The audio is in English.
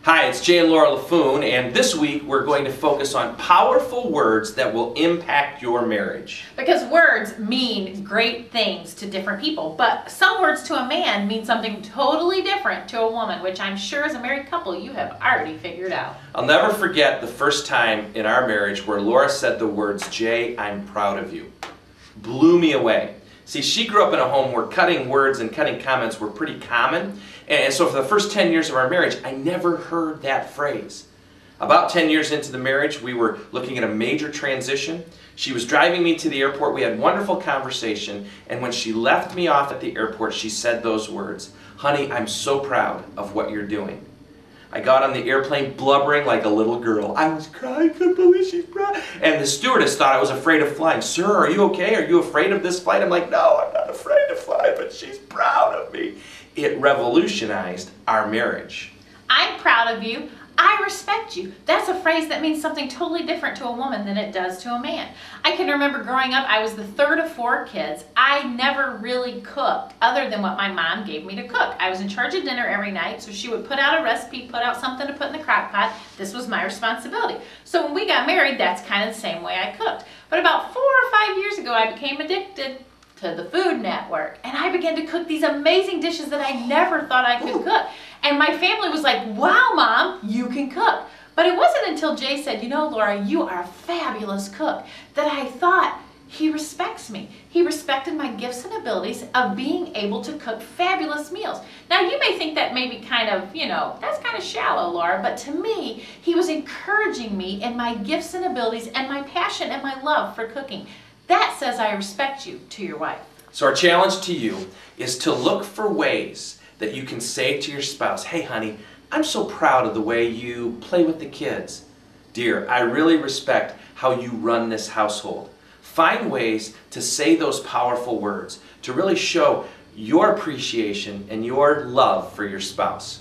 Hi, it's Jay and Laura Laffoon, and this week we're going to focus on powerful words that will impact your marriage. Because words mean great things to different people, but some words to a man mean something totally different to a woman, which I'm sure as a married couple you have already figured out. I'll never forget the first time in our marriage where Laura said the words, "Jay, I'm proud of you." Blew me away. See, she grew up in a home where cutting words and cutting comments were pretty common, and so for the first 10 years of our marriage, I never heard that phrase. About 10 years into the marriage, we were looking at a major transition. She was driving me to the airport. We had wonderful conversation, and when she left me off at the airport, she said those words, "Honey, I'm so proud of what you're doing." I got on the airplane blubbering like a little girl. I was crying, couldn't believe she's proud. And the stewardess thought I was afraid of flying. "Sir, are you okay? Are you afraid of this flight?" I'm like, "No, I'm not afraid to fly, but she's proud of me." It revolutionized our marriage. I'm proud of you. I respect you. That's a phrase that means something totally different to a woman than it does to a man. I can remember growing up, I was the third of 4 kids. I never really cooked other than what my mom gave me to cook. I was in charge of dinner every night, so she would put out a recipe, put out something to put in the crock pot. This was my responsibility. So when we got married, that's kind of the same way I cooked. But about 4 or 5 years ago, I became addicted to the Food Network, and I began to cook these amazing dishes that I never thought I could cook. And my family was like, "Wow, Mom, you can cook." But it wasn't until Jay said, "You know, Laura, you are a fabulous cook," that I thought, he respects me. He respected my gifts and abilities of being able to cook fabulous meals. Now, you may think that maybe kind of, that's kind of shallow, Laura, but to me, he was encouraging me in my gifts and abilities and my passion and my love for cooking. That says I respect you to your wife. So our challenge to you is to look for ways that you can say to your spouse, "Hey honey, I'm so proud of the way you play with the kids. Dear, I really respect how you run this household." Find ways to say those powerful words to really show your appreciation and your love for your spouse.